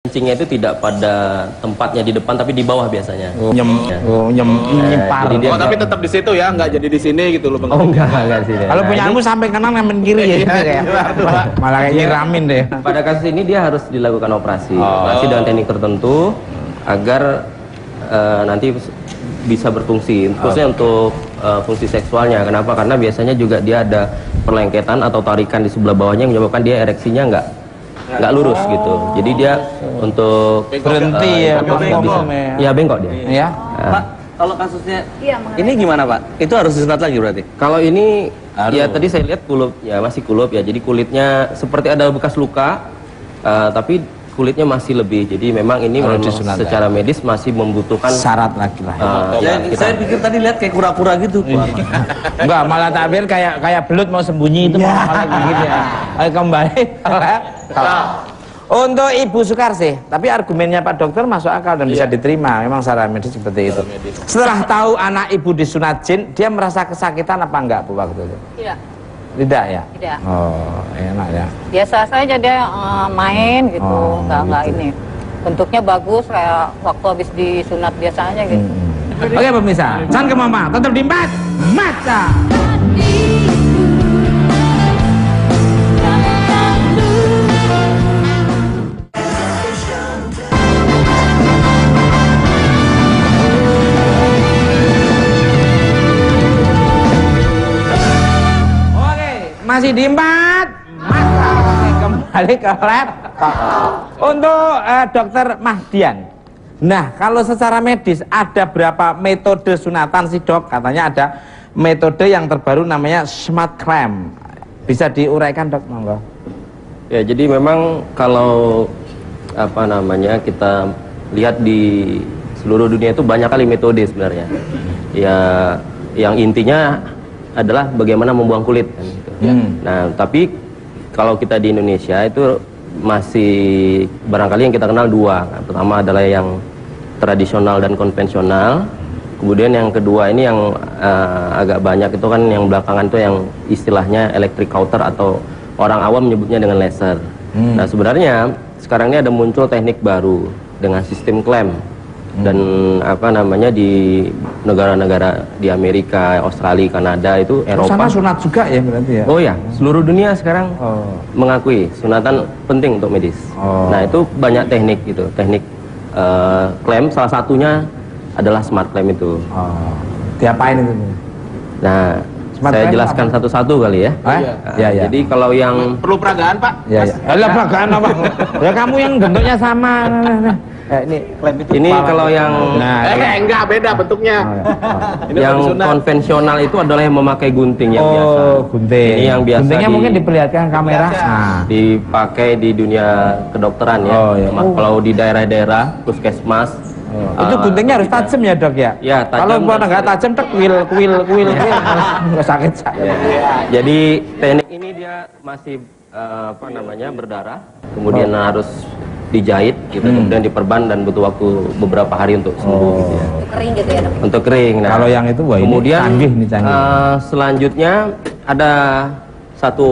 Kencingnya itu tidak pada tempatnya di depan tapi di bawah biasanya. Nyempar. Tapi tetap di situ ya, nggak jadi di sini gitu loh Bang. Oh enggak di sini. Kalau punya kamu sampai kanan sampai kiri ya. Malah kayak nyiramin deh. Pada kasus ini dia harus dilakukan operasi dengan teknik tertentu agar nanti bisa berfungsi. Khususnya untuk fungsi seksualnya. Kenapa? Karena biasanya juga dia ada perlengketan atau tarikan di sebelah bawahnya yang menyebabkan dia ereksinya nggak lurus gitu. Jadi dia untuk berhenti ya, bengkok dia. Ya. Pak, kalau kasusnya ini gimana Pak? Itu harus disunat lagi berarti? Kalau ini ya tadi saya lihat kulup ya masih kulup ya. Jadi kulitnya seperti ada bekas luka, tapi kulitnya masih lebih. Jadi memang ini secara medis masih membutuhkan syarat lagi lah. Saya pikir tadi lihat kayak kura-kura gitu. Enggak, malah takbir kayak belut mau sembunyi itu malah gitu ya. Kembali. Untuk Ibu Sukarsih, tapi argumennya Pak Dokter masuk akal dan bisa diterima. Memang secara medis seperti itu. Setelah tahu anak Ibu disunat jin, dia merasa kesakitan apa enggak Bu waktu itu? Tidak. Tidak ya? Tidak. Oh, enak ya. Biasa saja dia main gitu, enggak gitu. ini. Bentuknya bagus kayak waktu habis disunat biasa aja gitu. Oke pemirsa, Can ke Mama, tetap di Empat Mata. Masih di Empat Mata. Kembali ke laptop. Untuk Dokter Mahdian. Nah, kalau secara medis ada berapa metode sunatan sih Dok? Katanya ada metode yang terbaru namanya smart clamp. Bisa diuraikan Dok, monggo? Ya, jadi memang kalau apa namanya kita lihat di seluruh dunia itu banyak kali metode sebenarnya. Ya, yang intinya adalah bagaimana membuang kulit kan, gitu. Nah, tapi kalau kita di Indonesia itu masih barangkali yang kita kenal dua. Pertama adalah yang tradisional dan konvensional. Kemudian yang kedua ini yang agak banyak itu kan yang belakangan itu yang istilahnya electric cauter atau orang awam menyebutnya dengan laser. Nah, sebenarnya sekarang ini ada muncul teknik baru dengan sistem clamp. Dan apa namanya di negara-negara di Amerika, Australia, Kanada itu Eropa. Sana sunat juga ya berarti ya? Oh ya, seluruh dunia sekarang mengakui sunatan penting untuk medis. Nah, itu banyak teknik gitu, teknik clamp, salah satunya adalah smart clamp itu. Diapain itu? Nah, smart saya jelaskan satu-satu kali ya. Ya. Jadi kalau yang Perlu peragaan Pak? Ya. Alah peragaan apa? Ya kamu yang bentuknya sama. ini kalau yang Enggak beda bentuknya. yang konvensional itu adalah yang memakai gunting yang biasa. Gunting. Ini yang biasa guntingnya mungkin diperlihatkan kamera. Dipakai di dunia kedokteran ya. Kalau di daerah-daerah puskesmas. Itu guntingnya harus tajam ya Dok ya? Ya, tajam. Kalau bukan nggak tajam, kuil, nggak sakit. Jadi teknik ini dia masih apa namanya berdarah, kemudian harus dijahit gitu, kemudian diperban dan butuh waktu beberapa hari untuk sembuh gitu ya. Untuk kering gitu ya Dok? Untuk kering. Nah, kalau yang itu kemudian ini canggih. Selanjutnya ada satu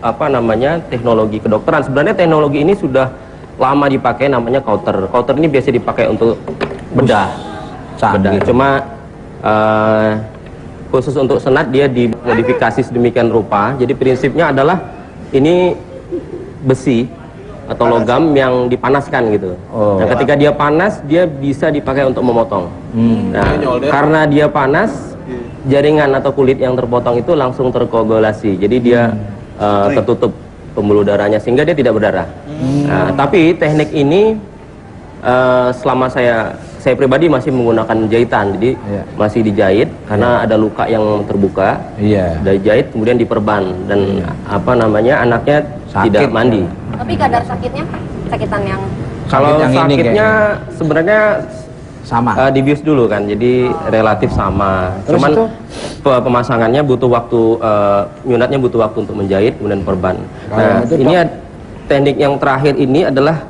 apa namanya teknologi kedokteran. Sebenarnya teknologi ini sudah lama dipakai, namanya cauter. Cauter ini biasa dipakai untuk bedah. Cuma khusus untuk senat dia dimodifikasi sedemikian rupa. Jadi prinsipnya adalah ini besi atau logam yang dipanaskan gitu. Nah, ketika dia panas, dia bisa dipakai untuk memotong. Nah, karena dia panas, jaringan atau kulit yang terpotong itu langsung terkoagulasi. Jadi dia tertutup pembuluh darahnya sehingga dia tidak berdarah. Nah, tapi teknik ini selama saya pribadi masih menggunakan jahitan. Jadi masih dijahit karena ada luka yang terbuka. Dari jahit kemudian diperban dan apa namanya anaknya tidak mandi. Tapi kadar sakitnya, sakitan yang kalau sakitnya sebenarnya sama. Dibius dulu kan, jadi relatif sama. Cuman pemasangannya butuh waktu, nyunatnya butuh waktu untuk menjahit kemudian perban. Nah, ini teknik yang terakhir ini adalah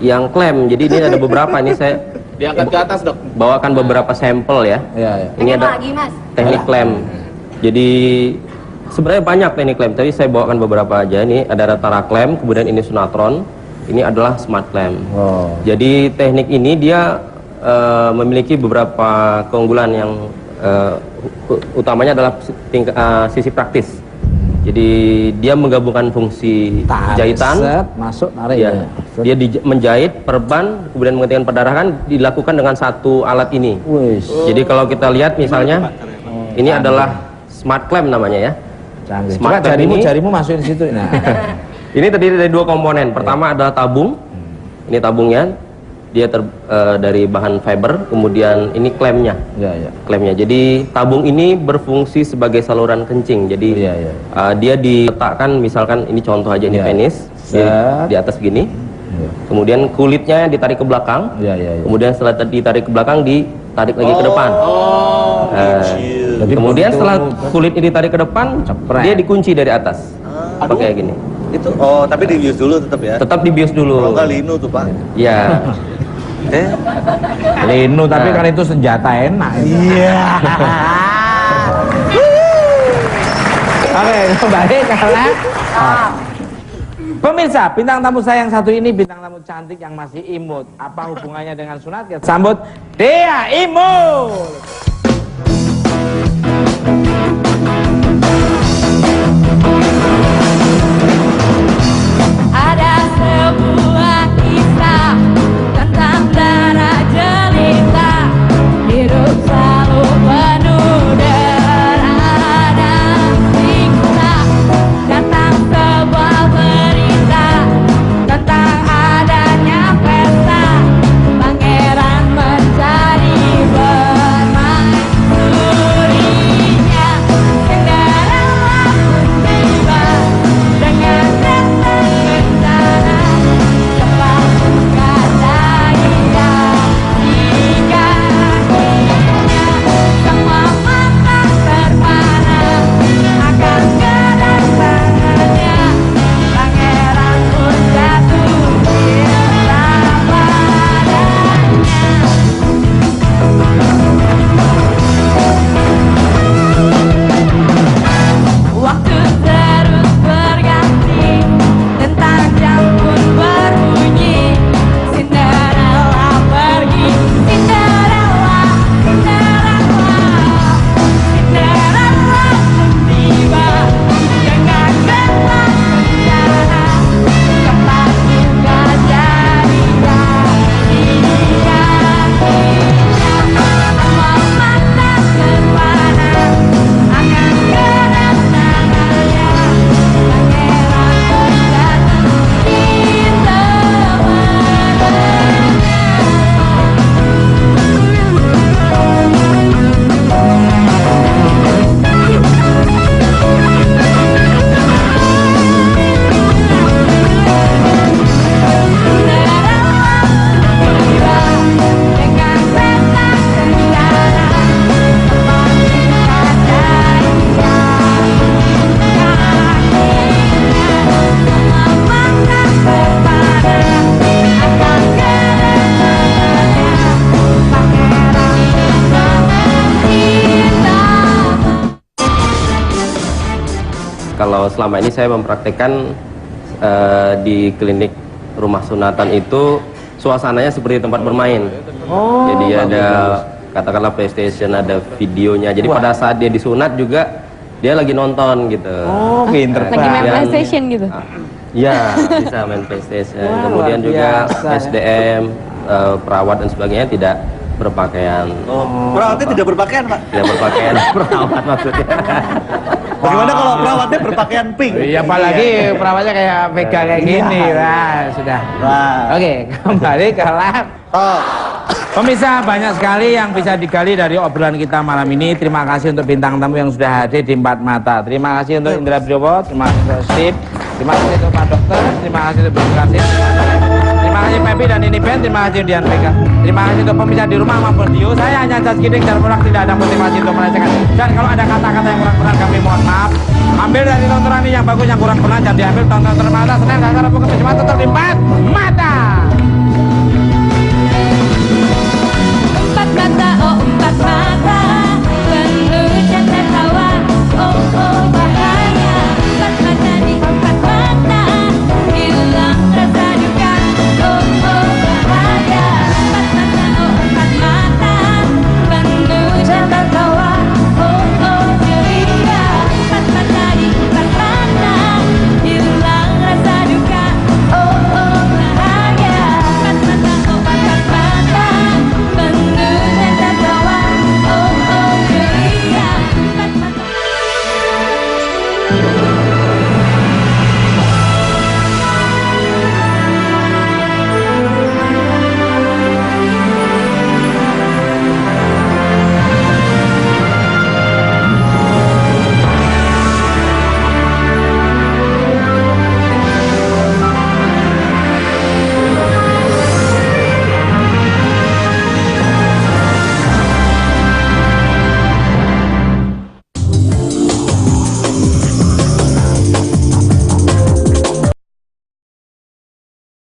yang clamp. Jadi ini ada beberapa, ini saya diangkat ke atas Dok. Bawakan beberapa sampel ya. Ini ada lagi, Mas. teknik clamp. Jadi sebenarnya banyak teknik clamp, tapi saya bawakan beberapa aja. Ini ada Ratara clamp, kemudian ini Sunatron, ini adalah smart clamp. Oh. Jadi teknik ini dia memiliki beberapa keunggulan yang utamanya adalah sisi praktis. Jadi dia menggabungkan fungsi jahitan, masuk, tarik ya. Dia menjahit, perban, kemudian menghentikan perdarahan dilakukan dengan satu alat ini. Jadi kalau kita lihat misalnya, ini adalah smart clamp namanya ya. Canggih. Smart Coba clamp jarimu masukin di situ. Nah. Ini terdiri dari dua komponen. Pertama adalah tabung. Ini tabungnya. Dia dari bahan fiber, kemudian ini klampnya. Klampnya. Jadi tabung ini berfungsi sebagai saluran kencing. Jadi dia diletakkan, misalkan ini contoh aja, ini penis di atas gini. Kemudian kulitnya ditarik ke belakang. Kemudian setelah ditarik ke belakang, ditarik lagi ke depan. Kemudian setelah kulit ini ditarik ke depan, dia dikunci dari atas. Pakai gini. Itu tapi dibius dulu tetap ya. Tetap dibius dulu. Kalau nggak linu tuh, Pak. Iya. Linu, tapi kan itu senjata enak. Iya. Oke, kembali ke pemirsa, bintang tamu saya yang satu ini bintang tamu cantik yang masih imut. Apa hubungannya dengan sunat? Kita sambut Dea Imut. Ada sebuah kisah tentang darah jelita, hidup selalu penuh dera dan siksa. Datang sebuah berita tentang adanya pesta, pangeran menjadi bermain surinya. Cinderella pun tiba dengan datang bencana, cepat buka daya di kakinya. Semua mata terpana akan kedatangannya, pangeran pun jatuh cinta padanya. Waktu terus berganti, tentang jam pun berbunyi. Cinderella pergi, Cinderella, Cinderella. Cinderella pun tiba dengan ketak bencana, cepat buka jarinya di kakinya. Semua mata terpana akan kedatangannya, pangeran terjatuh cinta Kalau selama ini saya mempraktekkan di klinik rumah sunatan itu suasananya seperti tempat bermain. Jadi ada katakanlah PlayStation, ada videonya. Jadi pada saat dia disunat juga dia lagi nonton gitu. Pinter. lagi main PlayStation gitu. Iya, bisa main PlayStation. Kemudian juga SDM, perawat dan sebagainya tidak berpakaian. Perawatnya tidak berpakaian, Pak. Tidak berpakaian perawat maksudnya. Bagaimana kalau perawatnya berpakaian pink? Iya, apalagi perawatnya kayak Vega kayak gini. Wah, sudah. Oke, kembali ke lab. Pemirsa, banyak sekali yang bisa digali dari obrolan kita malam ini. Terima kasih untuk bintang tamu yang sudah hadir di Empat Mata. Terima kasih untuk Indra Briowo, terima kasih untuk Steve, terima kasih untuk Pak Dokter, terima kasih untuk Bung Kasih, terima kasih Pepi dan ini Ben, terima kasih Dian Vega, terima kasih untuk pemirsa di rumah maupun di Saya hanya Jas Giting dan Pulang, tidak ada motivasi untuk melecehkan. Dan kalau ada kata-kata yang kurang benar kami mohon maaf. Ambil dari tontonan ini yang bagus, yang kurang benar jangan diambil. Tonton termata Senin, Selasa, Rabu, Kamis, Jumat, tetap di Empat Mata.